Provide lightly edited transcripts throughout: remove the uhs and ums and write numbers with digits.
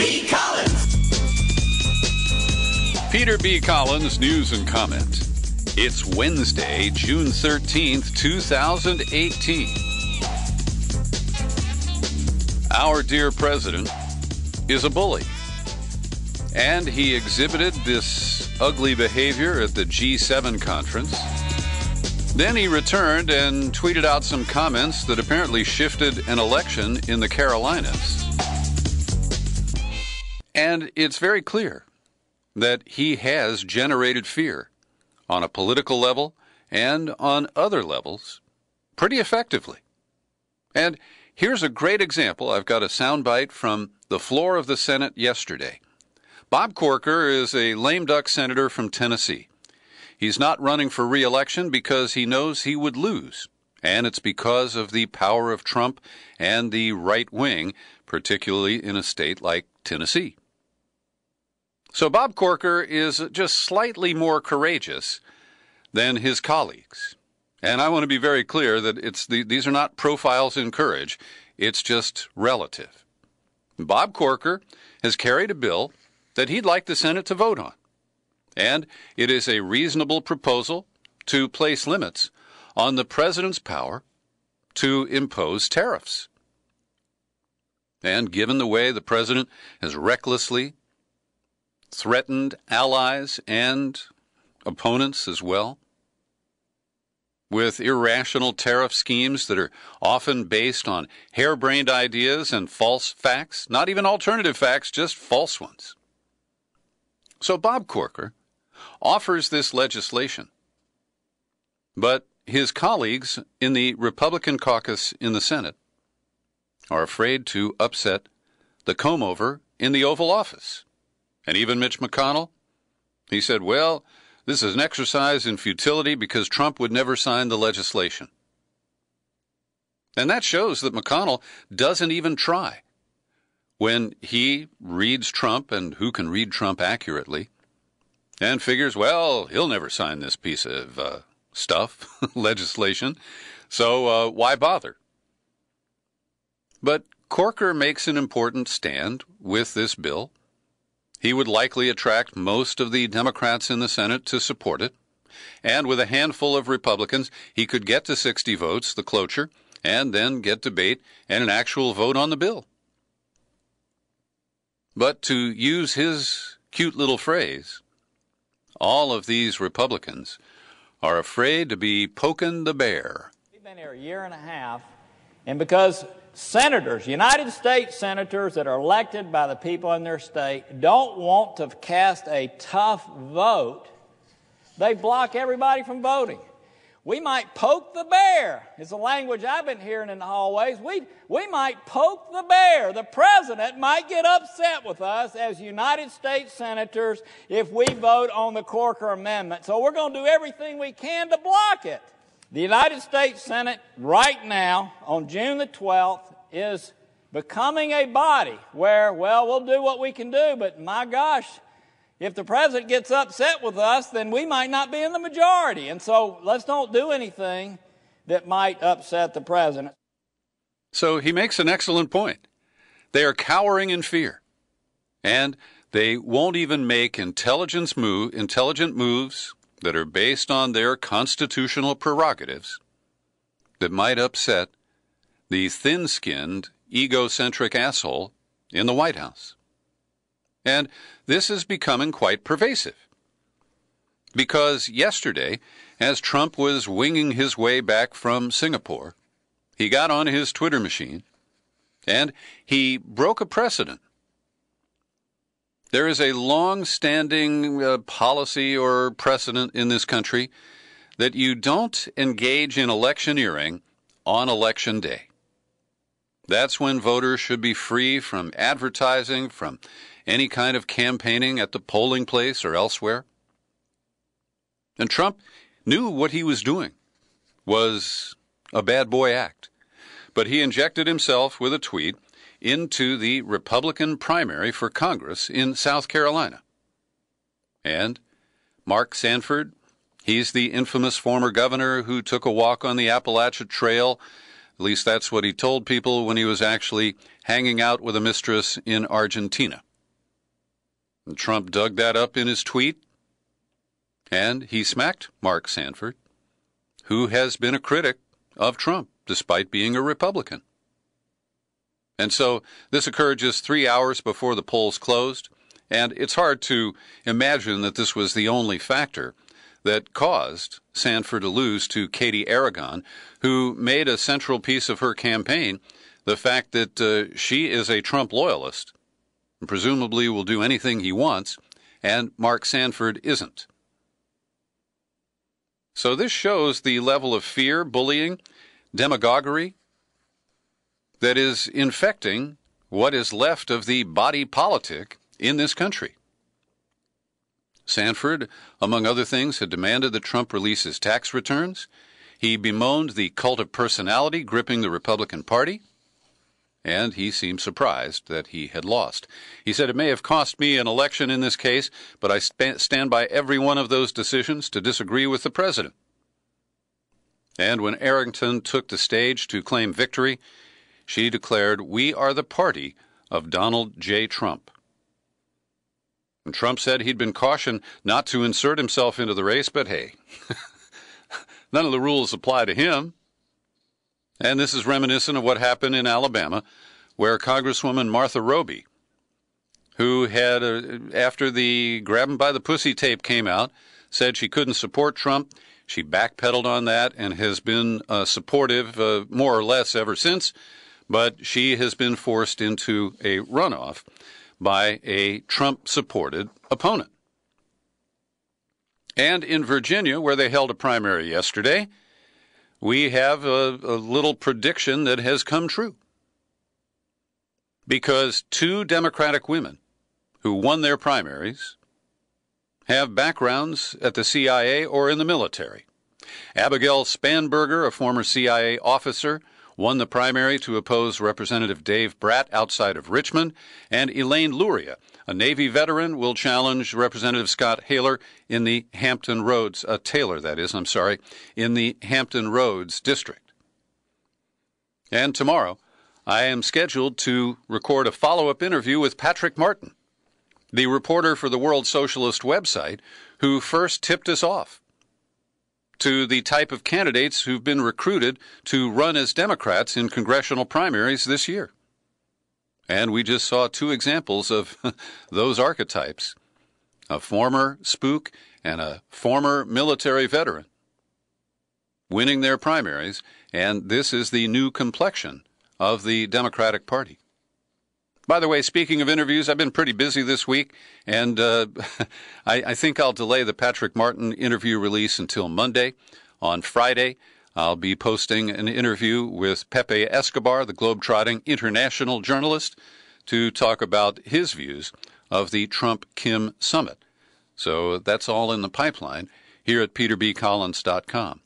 B. Collins. Peter B. Collins, news and comment. It's Wednesday, June 13th, 2018. Our dear president is a bully. And he exhibited this ugly behavior at the G7 conference. Then he returned and tweeted out some comments that apparently shifted an election in the Carolinas. And it's very clear that he has generated fear on a political level and on other levels pretty effectively. And here's a great example. I've got a soundbite from the floor of the Senate yesterday. Bob Corker is a lame duck senator from Tennessee. He's not running for re-election because he knows he would lose, and it's because of the power of Trump and the right wing, particularly in a state like Tennessee. So Bob Corker is just slightly more courageous than his colleagues. And I want to be very clear that these are not profiles in courage. It's just relative. Bob Corker has carried a bill that he'd like the Senate to vote on. And it is a reasonable proposal to place limits on the president's power to impose tariffs. And given the way the president has recklessly threatened allies and opponents as well, with irrational tariff schemes that are often based on harebrained ideas and false facts, not even alternative facts, just false ones. So Bob Corker offers this legislation, but his colleagues in the Republican caucus in the Senate are afraid to upset the comb-over in the Oval Office. And even Mitch McConnell, he said, well, this is an exercise in futility because Trump would never sign the legislation. And that shows that McConnell doesn't even try. When he reads Trump, and who can read Trump accurately, and figures, well, he'll never sign this piece of stuff, legislation, so why bother? But Corker makes an important stand with this bill. He would likely attract most of the Democrats in the Senate to support it, and with a handful of Republicans, he could get to 60 votes, the cloture, and then get debate and an actual vote on the bill. But to use his cute little phrase, all of these Republicans are afraid to be poking the bear. We've been here a year and a half, and because senators, United States senators that are elected by the people in their state, don't want to cast a tough vote, they block everybody from voting. We might poke the bear, is the language I've been hearing in the hallways. We might poke the bear. The president might get upset with us as United States senators if we vote on the Corker Amendment. So we're going to do everything we can to block it. The United States Senate right now, on June the 12th, is becoming a body where, well, we'll do what we can do, but my gosh, if the president gets upset with us, then we might not be in the majority. And so let's don't do anything that might upset the president. So he makes an excellent point. They are cowering in fear, and they won't even make intelligent moves that are based on their constitutional prerogatives that might upset the thin-skinned, egocentric asshole in the White House. And this is becoming quite pervasive. Because yesterday, as Trump was winging his way back from Singapore, he got on his Twitter machine and he broke a precedent. There is a long-standing policy or precedent in this country that you don't engage in electioneering on Election Day. That's when voters should be free from advertising, from any kind of campaigning at the polling place or elsewhere. And Trump knew what he was doing was a bad boy act. But he injected himself with a tweet into the Republican primary for Congress in South Carolina. And Mark Sanford, he's the infamous former governor who took a walk on the Appalachia Trail. At least that's what he told people when he was actually hanging out with a mistress in Argentina. And Trump dug that up in his tweet, and he smacked Mark Sanford, who has been a critic of Trump despite being a Republican. And so this occurred just 3 hours before the polls closed, and it's hard to imagine that this was the only factor that caused Sanford to lose to Katie Aragon, who made a central piece of her campaign the fact that she is a Trump loyalist and presumably will do anything he wants, and Mark Sanford isn't. So this shows the level of fear, bullying, demagoguery that is infecting what is left of the body politic in this country. Sanford, among other things, had demanded that Trump release his tax returns. He bemoaned the cult of personality gripping the Republican Party, and he seemed surprised that he had lost. He said, "It may have cost me an election in this case, but I stand by every one of those decisions to disagree with the president." And when Arrington took the stage to claim victory, she declared, "We are the party of Donald J. Trump." And Trump said he'd been cautioned not to insert himself into the race, but hey, none of the rules apply to him. And this is reminiscent of what happened in Alabama, where Congresswoman Martha Roby, who had, after the grab him by the pussy tape came out, said she couldn't support Trump. She backpedaled on that and has been supportive more or less ever since, but she has been forced into a runoff by a Trump-supported opponent. And in Virginia, where they held a primary yesterday, we have a little prediction that has come true. Because 2 Democratic women who won their primaries have backgrounds at the CIA or in the military. Abigail Spanberger, a former CIA officer, won the primary to oppose Representative Dave Bratt outside of Richmond, and Elaine Luria, a Navy veteran, will challenge Representative Scott Taylor in the Hampton Roads, in the Hampton Roads district. And tomorrow, I am scheduled to record a follow-up interview with Patrick Martin, the reporter for the World Socialist website, who first tipped us off to the type of candidates who've been recruited to run as Democrats in congressional primaries this year. And we just saw 2 examples of those archetypes, a former spook and a former military veteran winning their primaries, and this is the new complexion of the Democratic Party. By the way, speaking of interviews, I've been pretty busy this week, and I think I'll delay the Patrick Martin interview release until Monday. On Friday, I'll be posting an interview with Pepe Escobar, the globe-trotting international journalist, to talk about his views of the Trump-Kim summit. So that's all in the pipeline here at peterbcollins.com.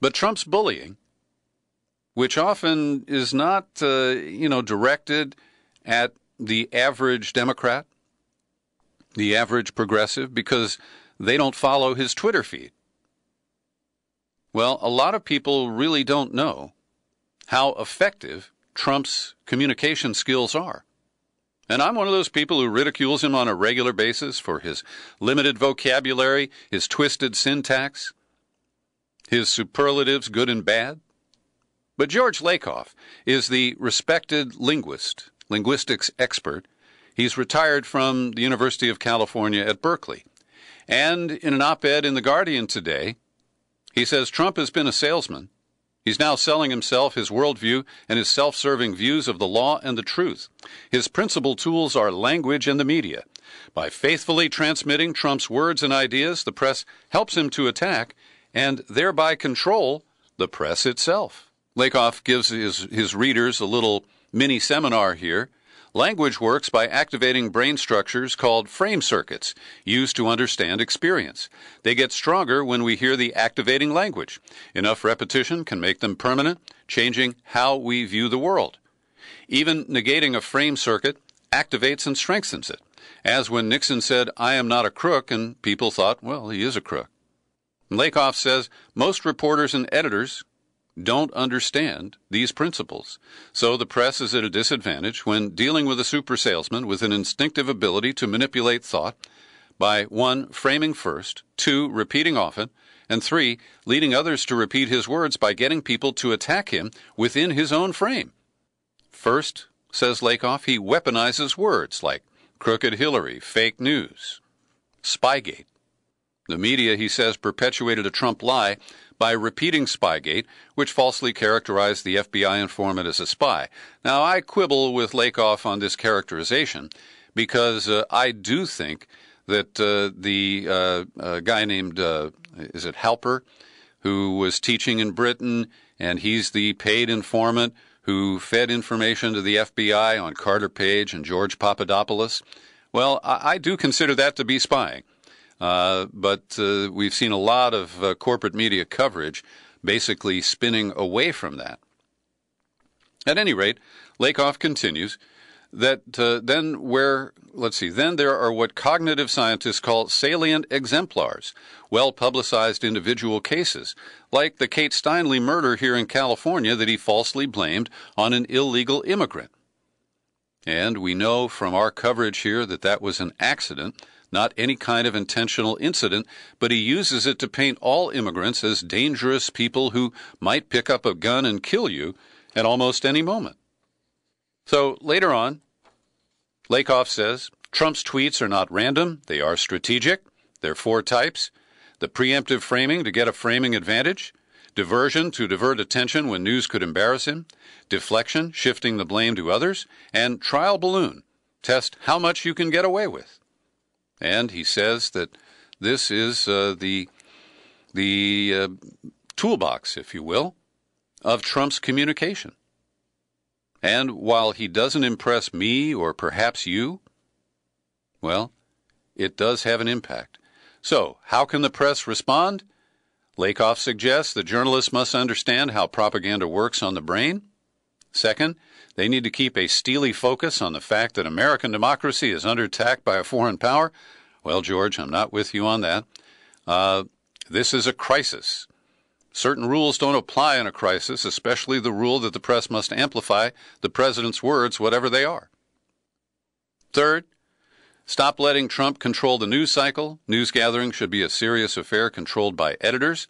But Trump's bullying, which often is not, directed at the average Democrat, the average progressive, because they don't follow his Twitter feed. Well, a lot of people really don't know how effective Trump's communication skills are. And I'm one of those people who ridicules him on a regular basis for his limited vocabulary, his twisted syntax, his superlatives, good and bad. But George Lakoff is the respected linguistics expert. He's retired from the University of California at Berkeley. And in an op-ed in The Guardian today, he says Trump has been a salesman. He's now selling himself, his worldview, and his self-serving views of the law and the truth. His principal tools are language and the media. By faithfully transmitting Trump's words and ideas, the press helps him to attack and thereby control the press itself. Lakoff gives his readers a little mini-seminar here. Language works by activating brain structures called frame circuits, used to understand experience. They get stronger when we hear the activating language. Enough repetition can make them permanent, changing how we view the world. Even negating a frame circuit activates and strengthens it, as when Nixon said, "I am not a crook," and people thought, well, he is a crook. Lakoff says most reporters and editors don't understand these principles. So the press is at a disadvantage when dealing with a super salesman with an instinctive ability to manipulate thought by 1. Framing first, 2. Repeating often, and 3. Leading others to repeat his words by getting people to attack him within his own frame. First, says Lakoff, he weaponizes words like crooked Hillary, fake news, Spygate. The media, he says, perpetuated a Trump lie by repeating Spygate, which falsely characterized the FBI informant as a spy. Now, I quibble with Lakoff on this characterization because I do think that the guy named, is it Halper, who was teaching in Britain, and he's the paid informant who fed information to the FBI on Carter Page and George Papadopoulos. Well, I do consider that to be spying. But we've seen a lot of corporate media coverage basically spinning away from that. At any rate, Lakoff continues that then there are what cognitive scientists call salient exemplars, well-publicized individual cases, like the Kate Steinle murder here in California that he falsely blamed on an illegal immigrant. And we know from our coverage here that that was an accident, not any kind of intentional incident, but he uses it to paint all immigrants as dangerous people who might pick up a gun and kill you at almost any moment. So later on, Lakoff says, Trump's tweets are not random, they are strategic. There are 4 types: the preemptive framing to get a framing advantage, diversion to divert attention when news could embarrass him, deflection, shifting the blame to others, and trial balloon, test how much you can get away with. And he says that this is the toolbox, if you will, of Trump's communication. And while he doesn't impress me or perhaps you, well, it does have an impact. So, how can the press respond? Lakoff suggests that journalists must understand how propaganda works on the brain. Second, they need to keep a steely focus on the fact that American democracy is under attack by a foreign power. Well, George, I'm not with you on that. This is a crisis. Certain rules don't apply in a crisis, especially the rule that the press must amplify the president's words, whatever they are. Third, stop letting Trump control the news cycle. News gathering should be a serious affair controlled by editors.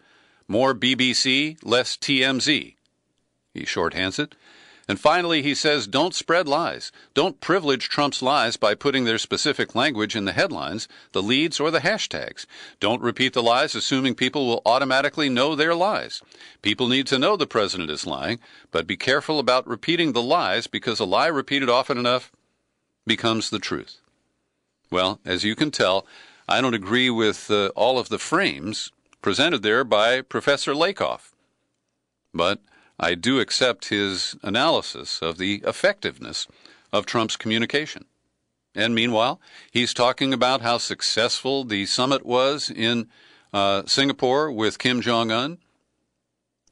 More BBC, less TMZ. He shorthands it. And finally, he says, don't spread lies. Don't privilege Trump's lies by putting their specific language in the headlines, the leads, or the hashtags. Don't repeat the lies assuming people will automatically know their lies. People need to know the president is lying, but be careful about repeating the lies because a lie repeated often enough becomes the truth. Well, as you can tell, I don't agree with all of the frames presented there by Professor Lakoff. But I do accept his analysis of the effectiveness of Trump's communication. And meanwhile, he's talking about how successful the summit was in Singapore with Kim Jong-un,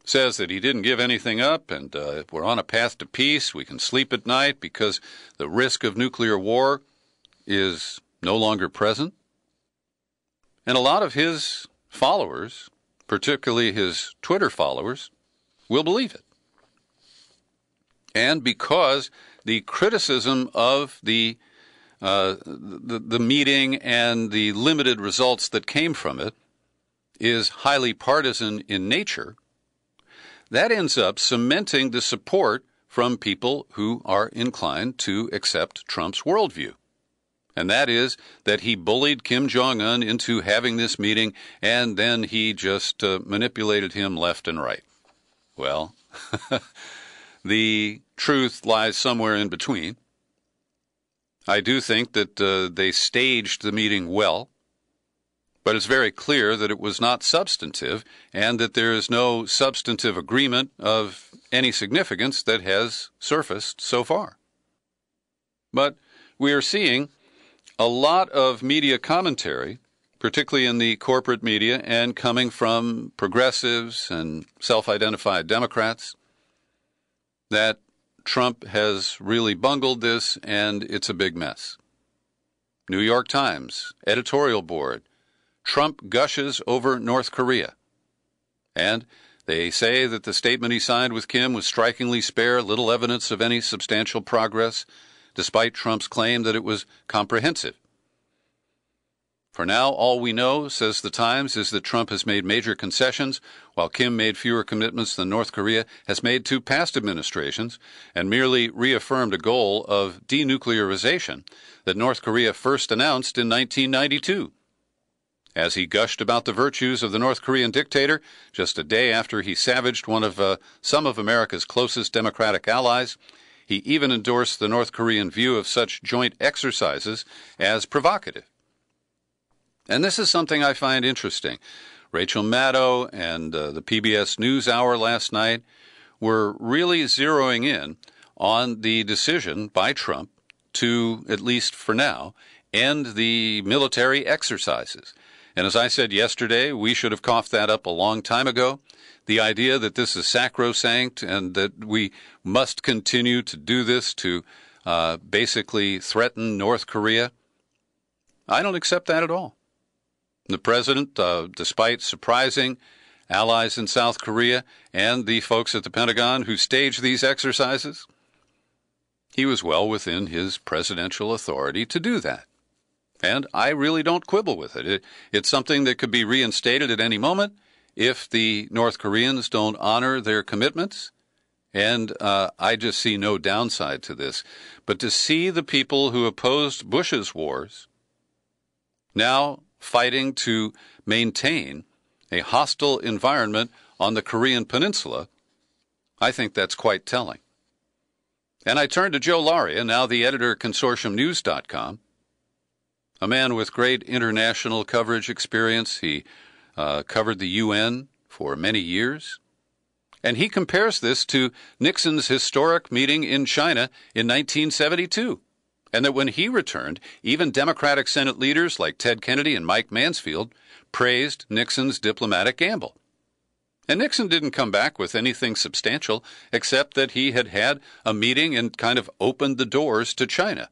says that he didn't give anything up, and we're on a path to peace. We can sleep at night because the risk of nuclear war is no longer present. And a lot of his followers, particularly his Twitter followers, will believe it. And because the criticism of the meeting and the limited results that came from it is highly partisan in nature, that ends up cementing the support from people who are inclined to accept Trump's worldview. And that is that he bullied Kim Jong-un into having this meeting, and then he just manipulated him left and right. Well, the truth lies somewhere in between. I do think that they staged the meeting well, but it's very clear that it was not substantive and that there is no substantive agreement of any significance that has surfaced so far. But we are seeing a lot of media commentary, particularly in the corporate media and coming from progressives and self-identified Democrats, that Trump has really bungled this and it's a big mess. New York Times, editorial board, Trump gushes over North Korea. And They say that the statement he signed with Kim was strikingly spare, little evidence of any substantial progress, despite Trump's claim that it was comprehensive. For now, all we know, says the Times, is that Trump has made major concessions, while Kim made fewer commitments than North Korea has made to past administrations, and merely reaffirmed a goal of denuclearization that North Korea first announced in 1992. As he gushed about the virtues of the North Korean dictator just a day after he savaged some of America's closest democratic allies, he even endorsed the North Korean view of such joint exercises as provocative. And this is something I find interesting. Rachel Maddow and the PBS NewsHour last night were really zeroing in on the decision by Trump to, at least for now, end the military exercises. And as I said yesterday, we should have coughed that up a long time ago. The idea that this is sacrosanct and that we must continue to do this to basically threaten North Korea, I don't accept that at all. The president, despite surprising allies in South Korea and the folks at the Pentagon who staged these exercises, he was well within his presidential authority to do that. And I really don't quibble with it. It's something that could be reinstated at any moment if the North Koreans don't honor their commitments. And I just see no downside to this. But to see the people who opposed Bush's wars now fighting to maintain a hostile environment on the Korean Peninsula, I think that's quite telling. And I turn to Joe Laria, now the editor of ConsortiumNews.com, a man with great international coverage experience. He covered the UN for many years. And he compares this to Nixon's historic meeting in China in 1972. And that when he returned, even Democratic Senate leaders like Ted Kennedy and Mike Mansfield praised Nixon's diplomatic gamble. And Nixon didn't come back with anything substantial except that he had had a meeting and kind of opened the doors to China.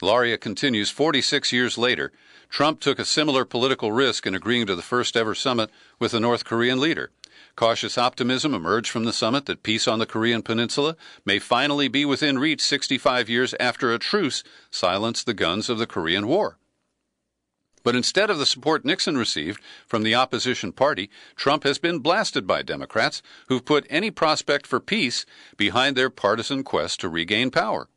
Laria continues, 46 years later, Trump took a similar political risk in agreeing to the first ever summit with the North Korean leader. Cautious optimism emerged from the summit that peace on the Korean Peninsula may finally be within reach 65 years after a truce silenced the guns of the Korean War. But instead of the support Nixon received from the opposition party, Trump has been blasted by Democrats who've put any prospect for peace behind their partisan quest to regain power.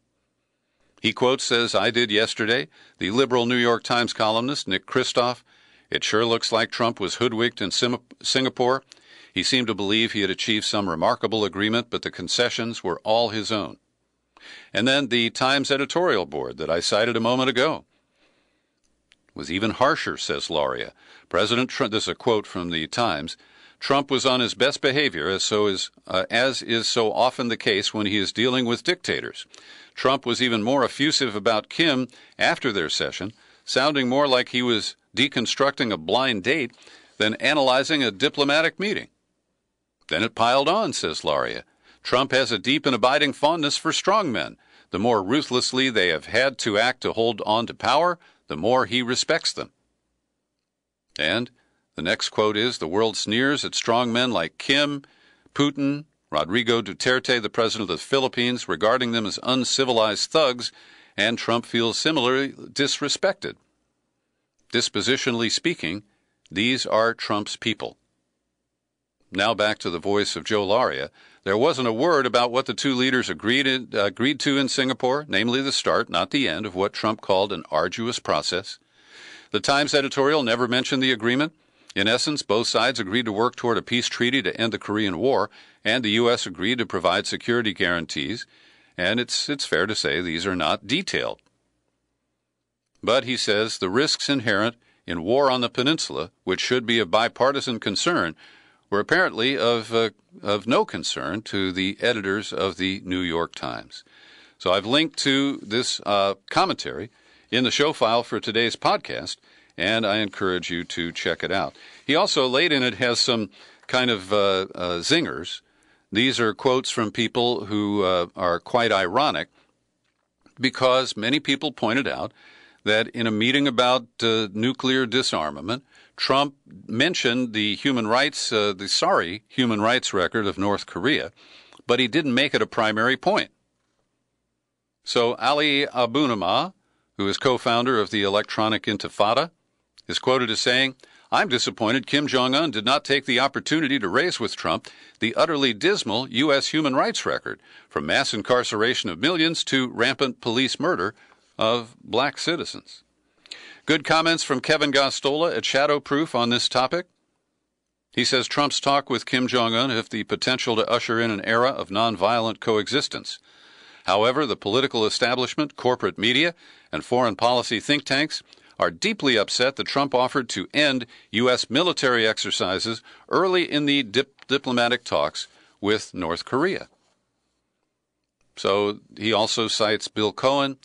He quotes, as I did yesterday, the liberal New York Times columnist Nick Kristof. It sure looks like Trump was hoodwinked in Singapore. He seemed to believe he had achieved some remarkable agreement, but the concessions were all his own. And then the Times editorial board that I cited a moment ago was even harsher, says Laria. President Trump, this is a quote from the Times, Trump was on his best behavior, as is so often the case when he is dealing with dictators. Trump was even more effusive about Kim after their session, sounding more like he was deconstructing a blind date than analyzing a diplomatic meeting. Then it piled on, says Laria. Trump has a deep and abiding fondness for strong men. The more ruthlessly they have had to act to hold on to power, the more he respects them. And the next quote is, the world sneers at strong men like Kim, Putin, Rodrigo Duterte, the president of the Philippines, regarding them as uncivilized thugs, and Trump feels similarly disrespected. Dispositionally speaking, these are Trump's people. Now back to the voice of Joe Laria. There wasn't a word about what the two leaders agreed to in Singapore, namely the start, not the end, of what Trump called an arduous process. The Times editorial never mentioned the agreement. In essence, both sides agreed to work toward a peace treaty to end the Korean War, and the U.S. agreed to provide security guarantees, and it's fair to say these are not detailed. But, he says, the risks inherent in war on the peninsula, which should be of bipartisan concern, were apparently of no concern to the editors of the New York Times. So I've linked to this commentary in the show file for today's podcast, and I encourage you to check it out. He also, late in it, has some kind of zingers. These are quotes from people who are quite ironic, because many people pointed out that in a meeting about nuclear disarmament, Trump mentioned the sorry human rights record of North Korea, but he didn't make it a primary point. So Ali Abunimah, who is co-founder of the Electronic Intifada, is quoted as saying, "I'm disappointed Kim Jong-un did not take the opportunity to raise with Trump the utterly dismal U.S. human rights record, from mass incarceration of millions to rampant police murder of black citizens." Good comments from Kevin Gostola at Shadowproof on this topic. He says Trump's talk with Kim Jong-un have the potential to usher in an era of nonviolent coexistence. However, the political establishment, corporate media, and foreign policy think tanks are deeply upset that Trump offered to end U.S. military exercises early in the diplomatic talks with North Korea. So he also cites Bill Cohen,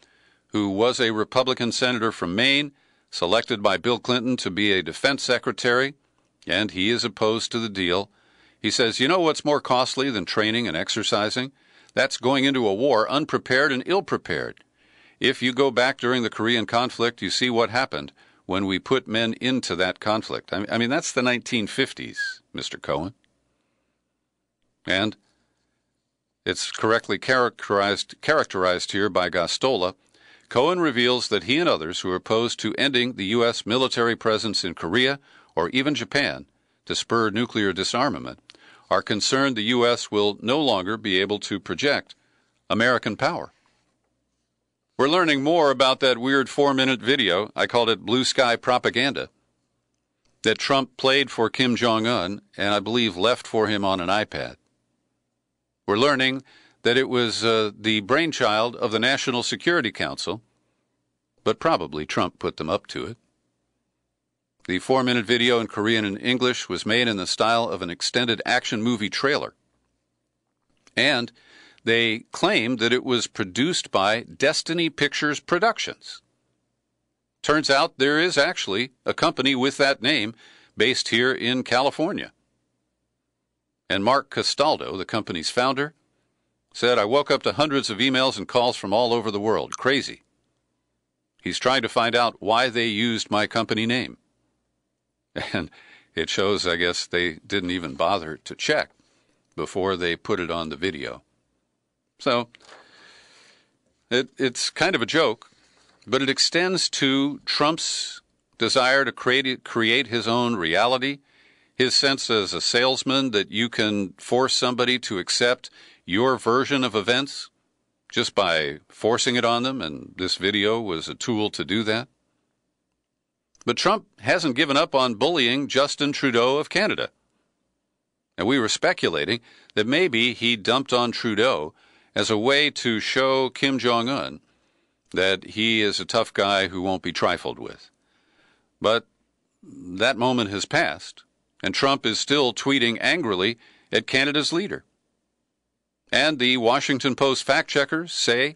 who was a Republican senator from Maine, selected by Bill Clinton to be a defense secretary, and he is opposed to the deal. He says, "You know what's more costly than training and exercising? That's going into a war unprepared and ill-prepared. If you go back during the Korean conflict, you see what happened when we put men into that conflict." I mean, that's the 1950s, Mr. Cohen. And it's correctly characterized here by Gostola. Cohen reveals that he and others who are opposed to ending the U.S. military presence in Korea or even Japan to spur nuclear disarmament are concerned the U.S. will no longer be able to project American power. We're learning more about that weird 4-minute video, I called it blue sky propaganda, that Trump played for Kim Jong-un and I believe left for him on an iPad. We're learning that it was the brainchild of the National Security Council, but probably Trump put them up to it. The 4-minute video in Korean and English was made in the style of an extended action movie trailer. And they claimed that it was produced by Destiny Pictures Productions. Turns out there is actually a company with that name based here in California. And Mark Castaldo, the company's founder, said, "I woke up to hundreds of emails and calls from all over the world. Crazy." He's trying to find out why they used my company name. And it shows, I guess, they didn't even bother to check before they put it on the video. So it's kind of a joke, but it extends to Trump's desire to create his own reality, his sense as a salesman that you can force somebody to accept your version of events just by forcing it on them, and this video was a tool to do that. But Trump hasn't given up on bullying Justin Trudeau of Canada. And we were speculating that maybe he dumped on Trudeau as a way to show Kim Jong-un that he is a tough guy who won't be trifled with. But that moment has passed, and Trump is still tweeting angrily at Canada's leader. And the Washington Post fact-checkers say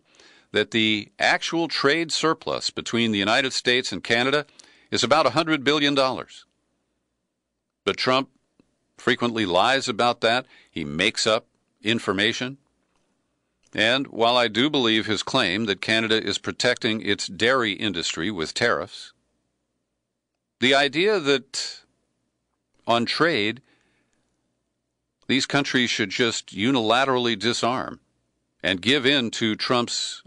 that the actual trade surplus between the United States and Canada is about $100 billion. But Trump frequently lies about that. He makes up information. And while I do believe his claim that Canada is protecting its dairy industry with tariffs, the idea that on trade, these countries should just unilaterally disarm and give in to Trump's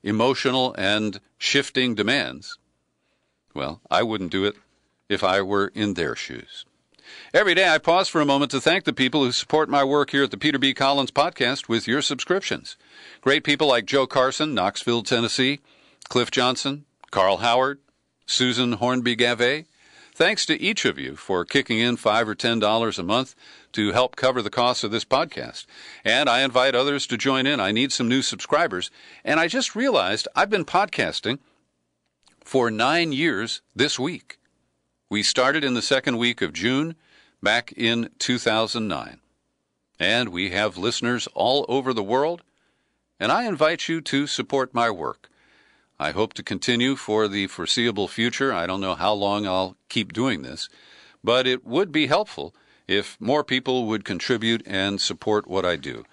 emotional and shifting demands, well, I wouldn't do it if I were in their shoes. Every day I pause for a moment to thank the people who support my work here at the Peter B. Collins Podcast with your subscriptions. Great people like Joe Carson, Knoxville, Tennessee, Cliff Johnson, Carl Howard, Susan Hornby-Gavet. Thanks to each of you for kicking in $5 or $10 a month to help cover the cost of this podcast. And I invite others to join in. I need some new subscribers. And I just realized I've been podcasting for 9 years this week. We started in the second week of June back in 2009. And we have listeners all over the world. And I invite you to support my work. I hope to continue for the foreseeable future. I don't know how long I'll keep doing this, but it would be helpful if more people would contribute and support what I do.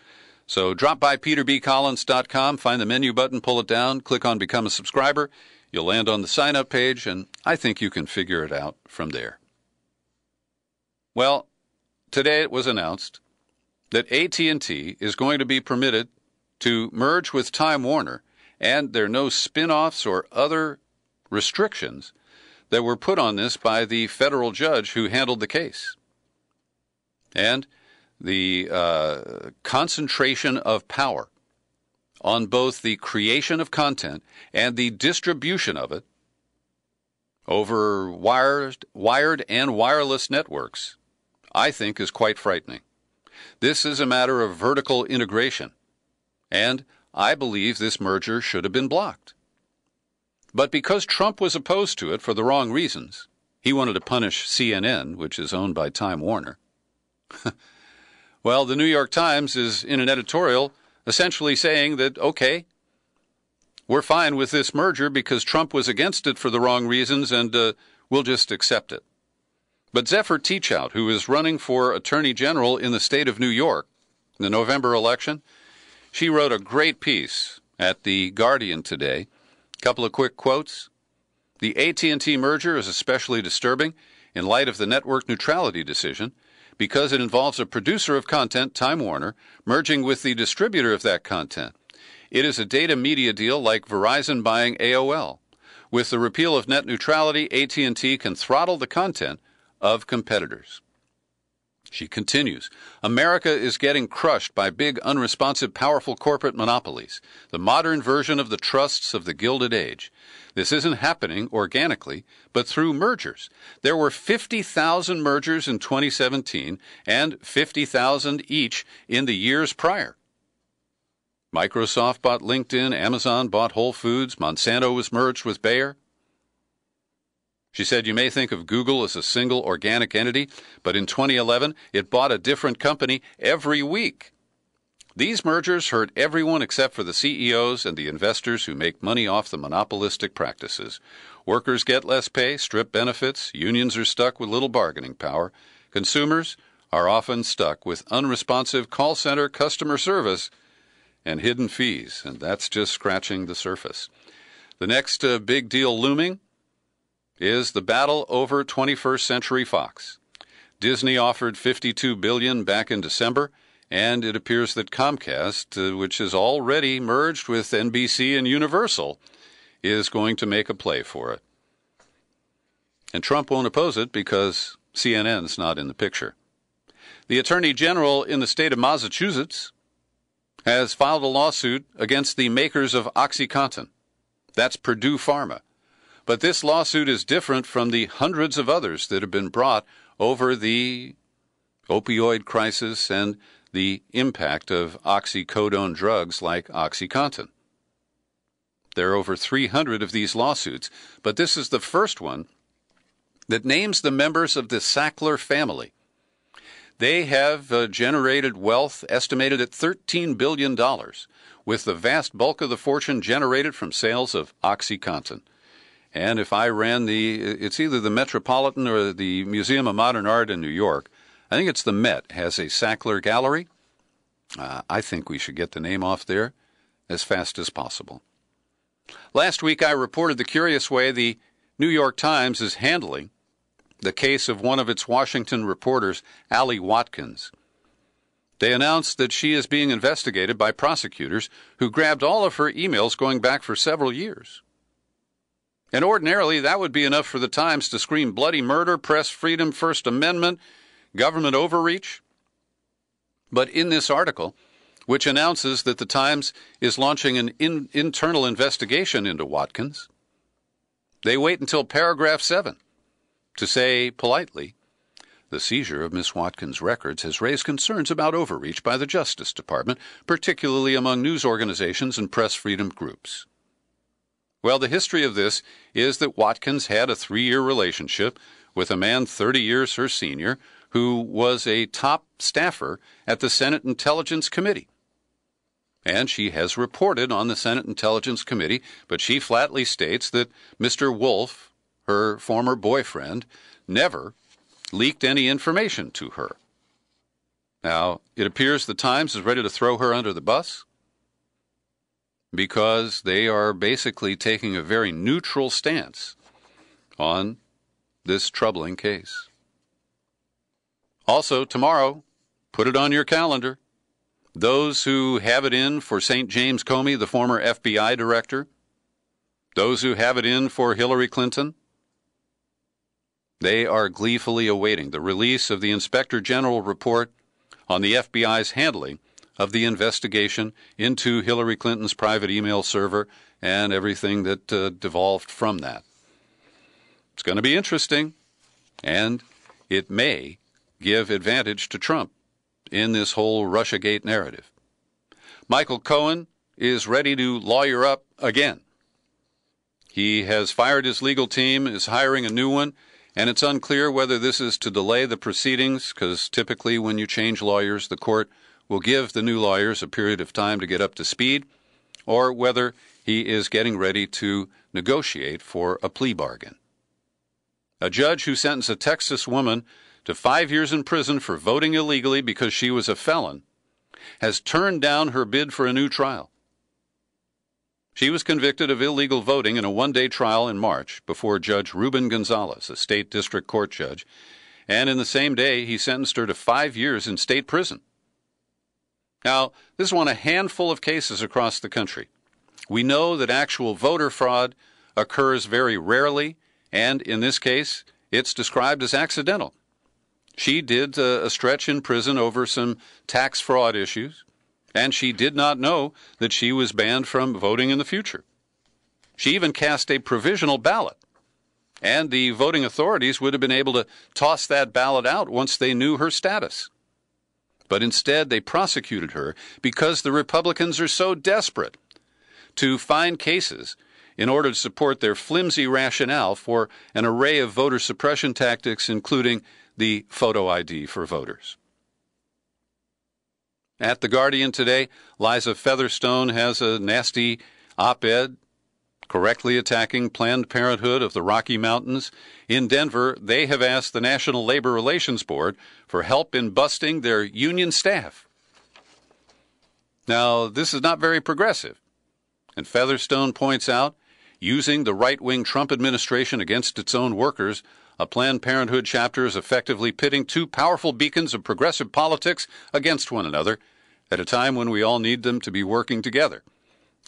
So drop by peterbcollins.com, find the menu button, pull it down, click on Become a Subscriber. You'll land on the sign-up page, and I think you can figure it out from there. Well, today it was announced that AT&T is going to be permitted to merge with Time Warner, and there are no spin-offs or other restrictions that were put on this by the federal judge who handled the case. And the concentration of power on both the creation of content and the distribution of it over wired and wireless networks, I think, is quite frightening. This is a matter of vertical integration, and I believe this merger should have been blocked. But because Trump was opposed to it for the wrong reasons, he wanted to punish CNN, which is owned by Time Warner. Well, the New York Times is in an editorial essentially saying that, okay, we're fine with this merger because Trump was against it for the wrong reasons, and we'll just accept it. But Zephyr Teachout, who is running for Attorney General in the state of New York in the November election, she wrote a great piece at The Guardian today. A couple of quick quotes. The AT&T merger is especially disturbing in light of the network neutrality decision because it involves a producer of content, Time Warner, merging with the distributor of that content. It is a data media deal like Verizon buying AOL. With the repeal of net neutrality, AT&T can throttle the content of competitors. She continues, America is getting crushed by big, unresponsive, powerful corporate monopolies, the modern version of the trusts of the Gilded Age. This isn't happening organically, but through mergers. There were 50,000 mergers in 2017 and 50,000 each in the years prior. Microsoft bought LinkedIn, Amazon bought Whole Foods, Monsanto was merged with Bayer. She said you may think of Google as a single organic entity, but in 2011 it bought a different company every week. These mergers hurt everyone except for the CEOs and the investors who make money off the monopolistic practices. Workers get less pay, strip benefits, unions are stuck with little bargaining power. Consumers are often stuck with unresponsive call center customer service and hidden fees, and that's just scratching the surface. The next big deal looming is the battle over 21st Century Fox. Disney offered $52 billion back in December, and it appears that Comcast, which is already merged with NBC and Universal, is going to make a play for it. And Trump won't oppose it because CNN's not in the picture. The Attorney General in the state of Massachusetts has filed a lawsuit against the makers of OxyContin. That's Purdue Pharma. But this lawsuit is different from the hundreds of others that have been brought over the opioid crisis and the impact of oxycodone drugs like OxyContin. There are over 300 of these lawsuits, but this is the first one that names the members of the Sackler family. They have generated wealth estimated at $13 billion, with the vast bulk of the fortune generated from sales of OxyContin. And if I ran it's either the Metropolitan or the Museum of Modern Art in New York, I think it's the Met, has a Sackler Gallery. I think we should get the name off there as fast as possible. Last week I reported the curious way the New York Times is handling the case of one of its Washington reporters, Allie Watkins. They announced that she is being investigated by prosecutors who grabbed all of her emails going back for several years. And ordinarily, that would be enough for the Times to scream bloody murder, press freedom, First Amendment, government overreach. But in this article, which announces that the Times is launching an internal investigation into Watkins, they wait until paragraph 7 to say politely, the seizure of Miss Watkins' records has raised concerns about overreach by the Justice Department, particularly among news organizations and press freedom groups. Well, the history of this is that Watkins had a 3-year relationship with a man 30 years her senior who was a top staffer at the Senate Intelligence Committee. And she has reported on the Senate Intelligence Committee, but she flatly states that Mr. Wolf, her former boyfriend, never leaked any information to her. Now, it appears the Times is ready to throw her under the bus because they are basically taking a very neutral stance on this troubling case. Also, tomorrow, put it on your calendar, those who have it in for St. James Comey, the former FBI director, those who have it in for Hillary Clinton, they are gleefully awaiting the release of the Inspector General report on the FBI's handling of the investigation into Hillary Clinton's private email server and everything that devolved from that. It's going to be interesting, and it may give advantage to Trump in this whole Russiagate narrative. Michael Cohen is ready to lawyer up again. He has fired his legal team, is hiring a new one, and it's unclear whether this is to delay the proceedings, because typically when you change lawyers, the court will give the new lawyers a period of time to get up to speed, or whether he is getting ready to negotiate for a plea bargain. A judge who sentenced a Texas woman to 5 years in prison for voting illegally because she was a felon has turned down her bid for a new trial. She was convicted of illegal voting in a one-day trial in March before Judge Ruben Gonzalez, a state district court judge, and in the same day he sentenced her to 5 years in state prison. Now, this is one of a handful of cases across the country. We know that actual voter fraud occurs very rarely, and in this case, it's described as accidental. She did a stretch in prison over some tax fraud issues, and she did not know that she was banned from voting in the future. She even cast a provisional ballot, and the voting authorities would have been able to toss that ballot out once they knew her status. But instead, they prosecuted her because the Republicans are so desperate to find cases in order to support their flimsy rationale for an array of voter suppression tactics, including the photo ID for voters. At The Guardian today, Liza Featherstone has a nasty op-ed correctly attacking Planned Parenthood of the Rocky Mountains. In Denver, they have asked the National Labor Relations Board for help in busting their union staff. Now, this is not very progressive, and Featherstone points out, using the right-wing Trump administration against its own workers, a Planned Parenthood chapter is effectively pitting two powerful beacons of progressive politics against one another at a time when we all need them to be working together.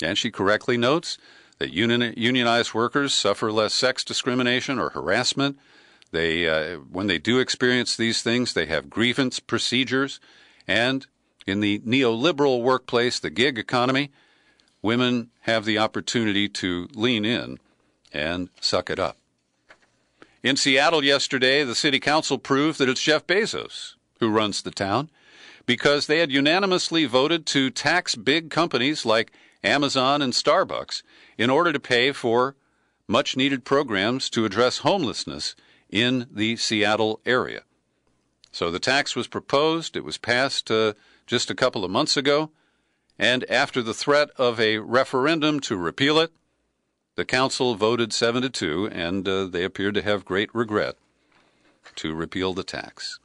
And she correctly notes that unionized workers suffer less sex discrimination or harassment. When they do experience these things, they have grievance procedures. And in the neoliberal workplace, the gig economy, women have the opportunity to lean in and suck it up. In Seattle yesterday, the city council proved that it's Jeff Bezos who runs the town because they had unanimously voted to tax big companies like Amazon and Starbucks in order to pay for much-needed programs to address homelessness in the Seattle area. So the tax was proposed. It was passed just a couple of months ago. And after the threat of a referendum to repeal it, the council voted 7-2, and they appeared to have great regret to repeal the tax.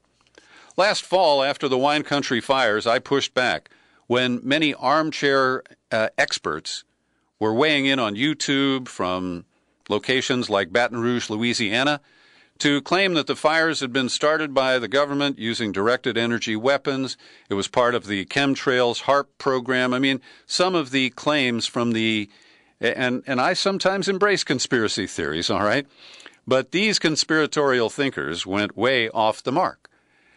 Last fall, after the wine country fires, I pushed back when many armchair experts were weighing in on YouTube from locations like Baton Rouge, Louisiana, to claim that the fires had been started by the government using directed energy weapons. It was part of the chemtrails HARP program. I mean, some of the claims from and I sometimes embrace conspiracy theories, all right? But these conspiratorial thinkers went way off the mark.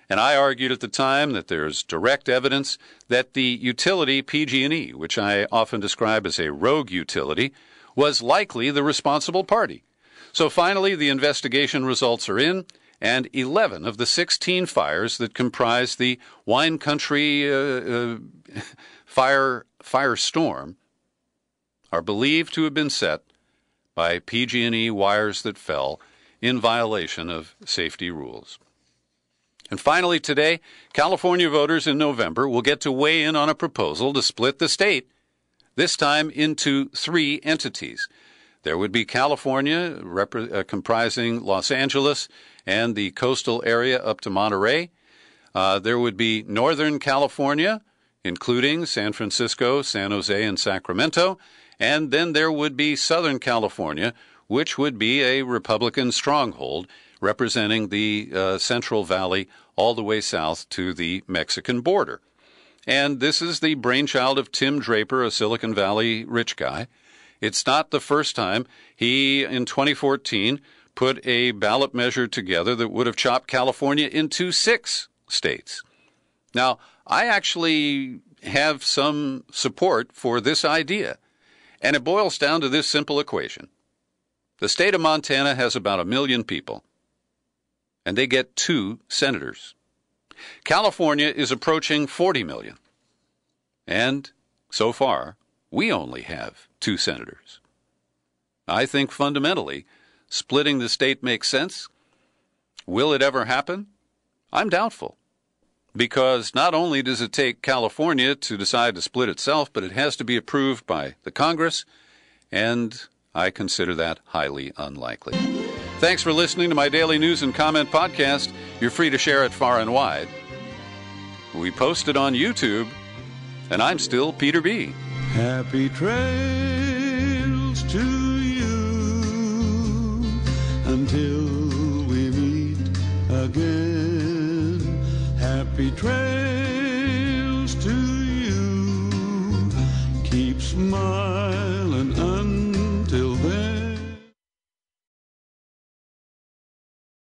And I argued at the time that there's direct evidence that the utility PG&E, which I often describe as a rogue utility, was likely the responsible party. So finally, the investigation results are in, and 11 of the 16 fires that comprise the wine country firestorm are believed to have been set by PG&E wires that fell in violation of safety rules. And finally today, California voters in November will get to weigh in on a proposal to split the state, this time into 3 entities. There would be California, comprising Los Angeles and the coastal area up to Monterey. There would be Northern California, including San Francisco, San Jose, and Sacramento. And then there would be Southern California, which would be a Republican stronghold representing the Central Valley all the way south to the Mexican border. And this is the brainchild of Tim Draper, a Silicon Valley rich guy. It's not the first time. He, in 2014, put a ballot measure together that would have chopped California into 6 states. Now, I actually have some support for this idea, and it boils down to this simple equation. The state of Montana has about 1 million people, and they get 2 senators. California is approaching 40 million, and so far, we only have 2 senators. I think fundamentally, splitting the state makes sense. Will it ever happen? I'm doubtful, because not only does it take California to decide to split itself, but it has to be approved by the Congress, and I consider that highly unlikely. Thanks for listening to my daily news and comment podcast. You're free to share it far and wide. We post it on YouTube, and I'm still Peter B. Happy trails to you until we meet again. Happy trails.